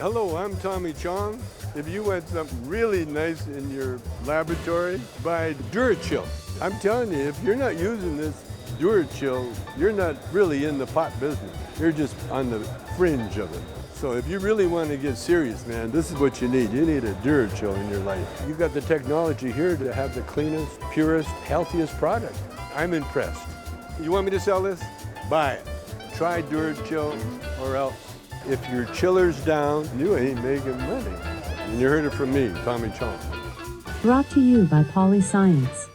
hello, I'm Tommy Chong. If you want something really nice in your laboratory, buy DuraChill. I'm telling you, if you're not using this DuraChill, you're not really in the pot business. You're just on the fringe of it. So if you really want to get serious, man, this is what you need. You need a DuraChill in your life. You've got the technology here to have the cleanest, purest, healthiest product. I'm impressed. You want me to sell this? Buy it. Try DuraChill or else. If your chiller's down, you ain't making money. And you heard it from me, Tommy Chong. Brought to you by PolyScience.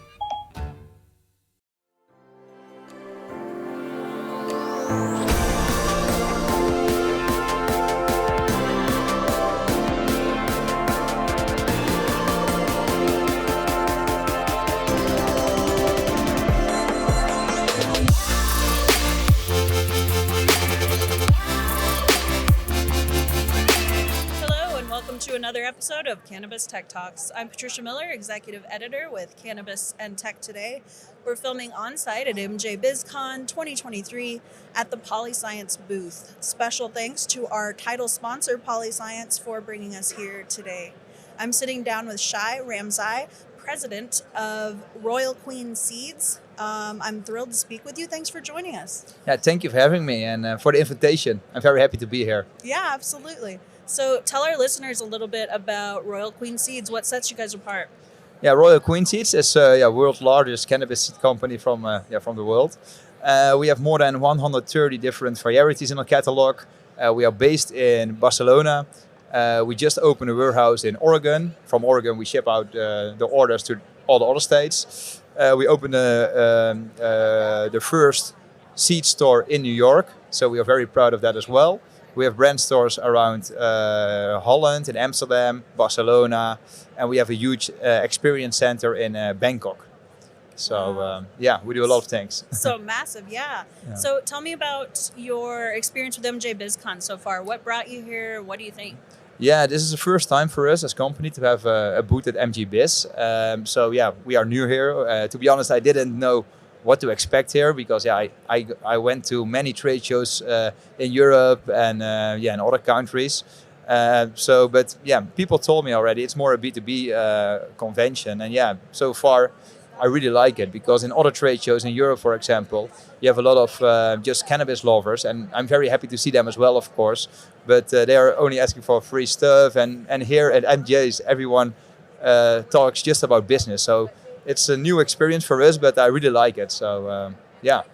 Another episode of Cannabis Tech Talks. I'm Patricia Miller, Executive Editor with Cannabis and Tech Today. We're filming on site at MJBizCon 2023 at the PolyScience booth. Special thanks to our title sponsor, PolyScience, for bringing us here today. I'm sitting down with Shai, Ramsahai, President of Royal Queen Seeds. I'm thrilled to speak with you. Thanks for joining us. Yeah, thank you for having me and for the invitation. I'm very happy to be here. Yeah, absolutely. So tell our listeners a little bit about Royal Queen Seeds. What sets you guys apart? Yeah, Royal Queen Seeds is world's largest cannabis seed company from the world. We have more than 130 different varieties in our catalog. We are based in Barcelona. We just opened a warehouse in Oregon. From Oregon, we ship out the orders to all the other states. We opened the first seed store in New York, so we are very proud of that as well. We have brand stores around Holland, in Amsterdam, Barcelona, and we have a huge experience center in Bangkok. So we do a lot of things. So massive, yeah. So tell me about your experience with MJBizCon so far. What brought you here? What do you think? Yeah, this is the first time for us as a company to have a booth at MJBiz. We are new here. To be honest, I didn't know what to expect here because I went to many trade shows in Europe and in other countries. People told me already it's more a B2B convention, and so far I really like it because in other trade shows in Europe, for example, you have a lot of just cannabis lovers, and I'm very happy to see them as well, of course. But they are only asking for free stuff, and here at MJ's, everyone talks just about business. So it's a new experience for us, but I really like it. So,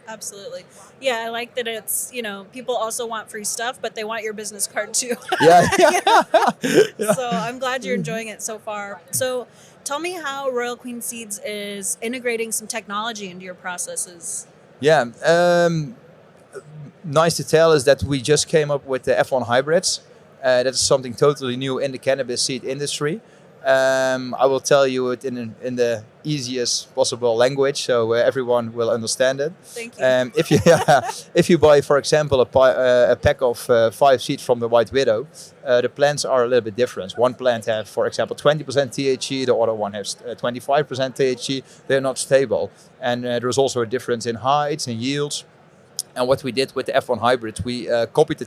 Absolutely. Yeah, I like that it's, people also want free stuff, but they want your business card too. Yeah. So I'm glad you're enjoying it so far. So tell me how Royal Queen Seeds is integrating some technology into your processes. Yeah. Nice to tell is that we just came up with the F1 hybrids. That is something totally new in the cannabis seed industry. I will tell you it in the easiest possible language, so everyone will understand it. Thank you. If you buy, for example, a pack of 5 seeds from the White Widow, the plants are a little bit different. One plant has, for example, 20% THC, the other one has 25% THC. They're not stable, and there is also a difference in heights and yields. And what we did with the F1 hybrids, we copied the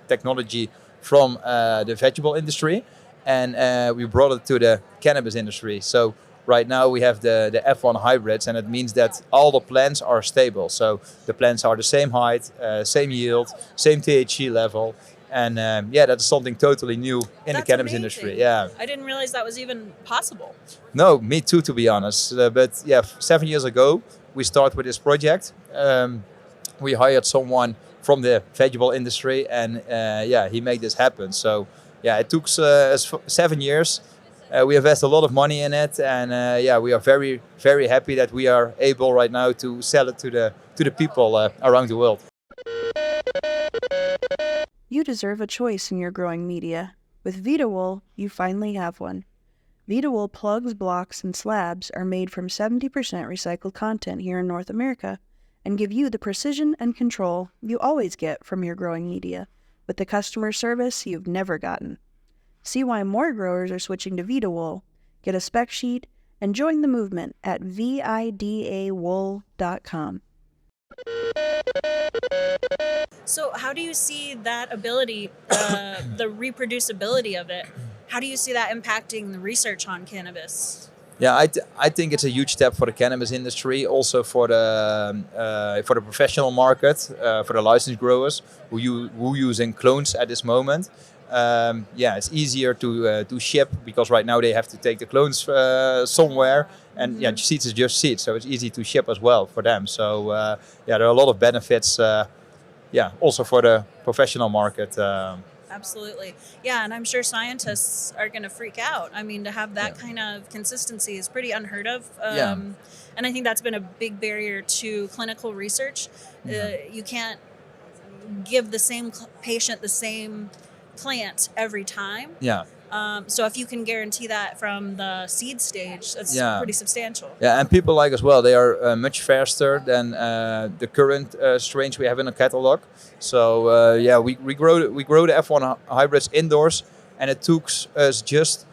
technology from the vegetable industry. And we brought it to the cannabis industry. So right now we have the F1 hybrids, and it means that all the plants are stable. So the plants are the same height, same yield, same THC level. And that's something totally new in the cannabis industry. Yeah, I didn't realize that was even possible. No, me too, to be honest. 7 years ago, we started with this project. We hired someone from the vegetable industry, and he made this happen. So it took us 7 years. We invest a lot of money in it, and we are very, very happy that we are able right now to sell it to the people around the world. You deserve a choice in your growing media. With VitaWool, you finally have one. VitaWool plugs, blocks, and slabs are made from 70% recycled content here in North America and give you the precision and control you always get from your growing media, with the customer service you've never gotten. See why more growers are switching to VitaWool. Get a spec sheet and join the movement at vidawool.com. So how do you see that ability, the reproducibility of it? How do you see that impacting the research on cannabis? Yeah, I think it's a huge step for the cannabis industry, also for the professional market, for the licensed growers who using clones at this moment. Yeah, it's easier to ship because right now they have to take the clones somewhere, and yeah, seeds is just seeds, so it's easy to ship as well for them. So yeah, there are a lot of benefits. Yeah, also for the professional market. Absolutely. Yeah, and I'm sure scientists are going to freak out. I mean, to have that Yeah. kind of consistency is pretty unheard of. Yeah. And I think that's been a big barrier to clinical research. You can't give the same patient the same plant every time. Yeah. So if you can guarantee that from the seed stage, that's Yeah. pretty substantial. Yeah, and people like as well. They are much faster than the current strains we have in the catalog. So yeah, we grow the F1 hybrids indoors, and it took us just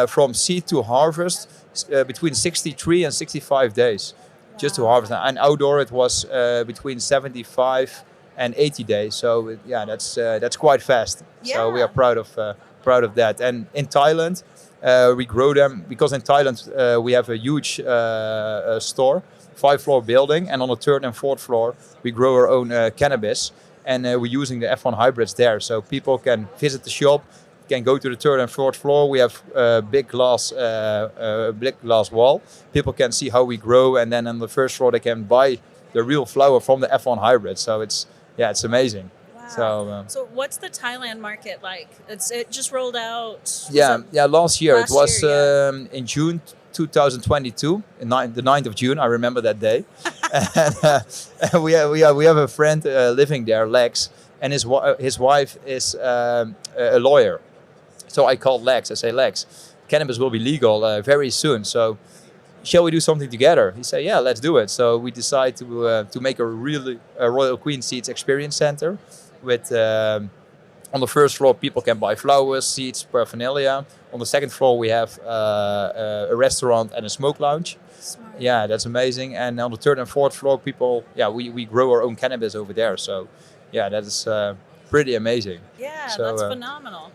from seed to harvest between 63 and 65 days, just to harvest. And outdoor it was between 75 and 80 days. So yeah, that's quite fast. So we are proud of that. And in Thailand, we grow them because in Thailand we have a huge store, 5-floor building, and on the 3rd and 4th floor we grow our own cannabis, and we're using the F1 hybrids there, so people can visit the shop, can go to the 3rd and 4th floor. We have big glass wall. People can see how we grow, and then on the 1st floor they can buy the real flower from the F1 hybrid. So it's amazing. Wow. So what's the Thailand market like? It just rolled out. Last year. It was year, in June 2022, the 9th of June. I remember that day. And we have a friend living there, Lex, and his wife is a lawyer. So I called Lex. I say, Lex, cannabis will be legal very soon. So shall we do something together? He said, yeah, let's do it. So we decided to make a Royal Queen Seeds experience center with on the 1st floor people can buy flowers, seeds, paraphernalia. On the 2nd floor we have a restaurant and a smoke lounge. Smart. Yeah, that's amazing. And on the 3rd and 4th floor people, we grow our own cannabis over there. So yeah, that is pretty amazing. Yeah, so, that's phenomenal.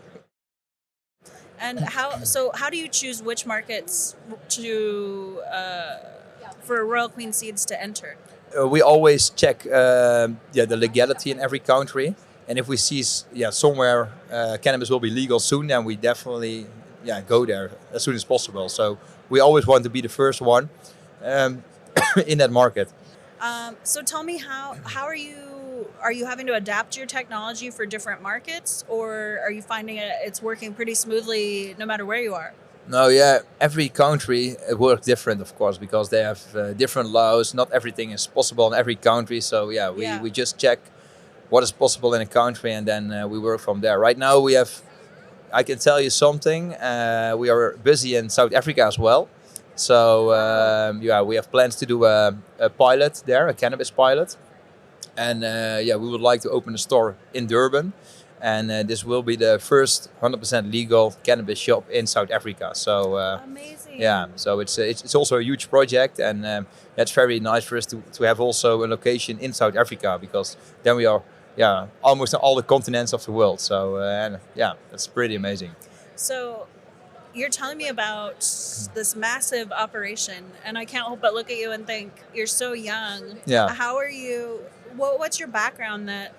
And how do you choose which markets to for Royal Queen Seeds to enter? We always check the legality in every country, and if we see somewhere cannabis will be legal soon, then we definitely go there as soon as possible. So we always want to be the first one in that market. So tell me, how are you having to adapt your technology for different markets, or are you finding it's working pretty smoothly no matter where you are? No, yeah, every country works different, of course, because they have different laws. Not everything is possible in every country. So we just check what is possible in a country, and then we work from there. Right now I can tell you something. We are busy in South Africa as well. So we have plans to do a pilot there, a cannabis pilot. And we would like to open a store in Durban. And this will be the first 100% legal cannabis shop in South Africa. So amazing. Yeah, so it's also a huge project, and it's very nice for us to have also a location in South Africa, because then we are almost on all the continents of the world. So that's pretty amazing. So you're telling me about this massive operation, and I can't help but look at you and think you're so young. Yeah. How are you? What's your background that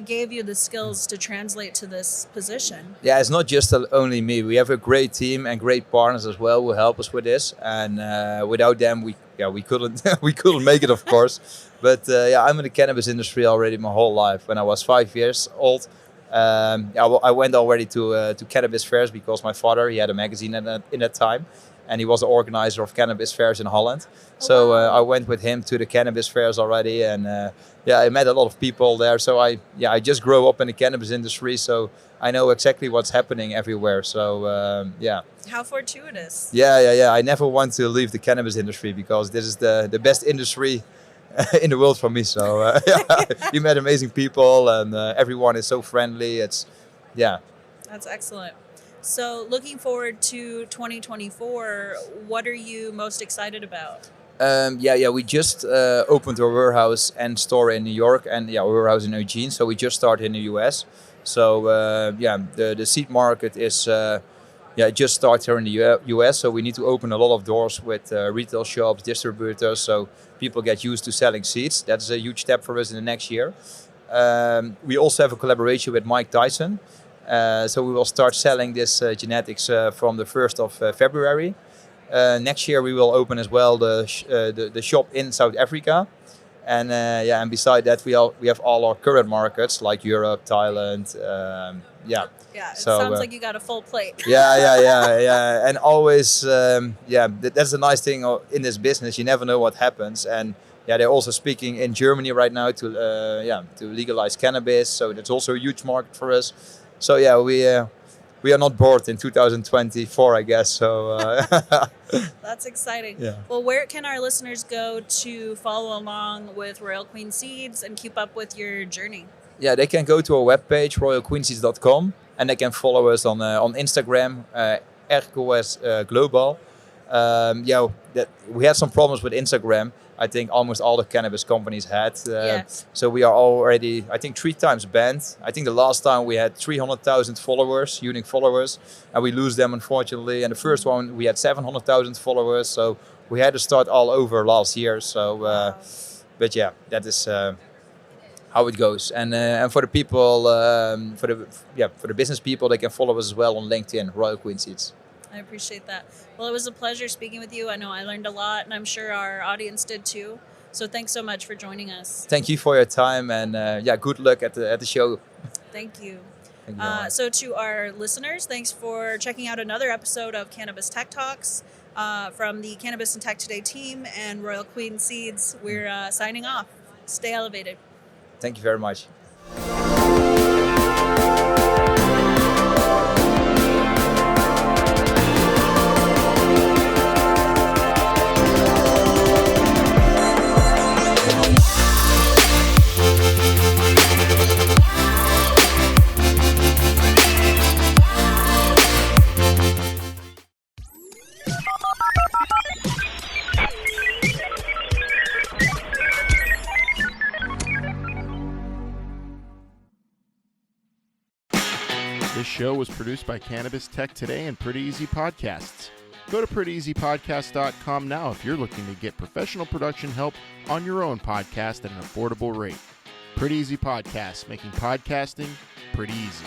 gave you the skills to translate to this position? Yeah, it's not just only me. We have a great team and great partners as well who help us with this. And without them, we couldn't we couldn't make it, of course. But I'm in the cannabis industry already my whole life. When I was 5 years old, I went already to cannabis fairs because my father, he had a magazine in that time, and he was the organizer of cannabis fairs in Holland. So I went with him to the cannabis fairs already, and I met a lot of people there. So I just grew up in the cannabis industry, so I know exactly what's happening everywhere. So How fortuitous. Yeah. I never want to leave the cannabis industry because this is the best industry in the world for me. So you met amazing people, and everyone is so friendly. That's excellent. So looking forward to 2024, what are you most excited about? We just opened a warehouse and store in New York, and a warehouse in Eugene. So we just started in the US. So the seed market is it just started here in the US. So we need to open a lot of doors with retail shops, distributors, so people get used to selling seeds. That's a huge step for us in the next year. We also have a collaboration with Mike Tyson. So we will start selling this genetics from the 1st of February. Next year we will open as well the shop in South Africa, and beside that we have all our current markets like Europe, Thailand. It So, sounds like you got a full plate. and always that's the nice thing in this business. You never know what happens, and they're also speaking in Germany right now to legalize cannabis. So that's also a huge market for us. So we are not bored in 2024, I guess. So That's exciting. Yeah. Well, where can our listeners go to follow along with Royal Queen Seeds and keep up with your journey? Yeah, they can go to our webpage, royalqueenseeds.com, and they can follow us on Instagram, RQS Global. We had some problems with Instagram. I think almost all the cannabis companies had. So we are already, I think, 3 times banned. I think the last time we had 300,000 followers, unique followers, and we lose them, unfortunately. And the first one, we had 700,000 followers. So we had to start all over last year. So, that is how it goes. And for the people, for the business people, they can follow us as well on LinkedIn, Royal Queen Seeds. I appreciate that. Well, it was a pleasure speaking with you. I know I learned a lot, and I'm sure our audience did too. So thanks so much for joining us. Thank you for your time, and good luck at the show. Thank you. Thank you. So to our listeners, thanks for checking out another episode of Cannabis Tech Talks from the Cannabis and Tech Today team and Royal Queen Seeds. We're signing off. Stay elevated. Thank you very much. This show was produced by Cannabis Tech Today and Pretty Easy Podcasts. Go to prettyeasypodcast.com now if you're looking to get professional production help on your own podcast at an affordable rate. Pretty Easy Podcasts, making podcasting pretty easy.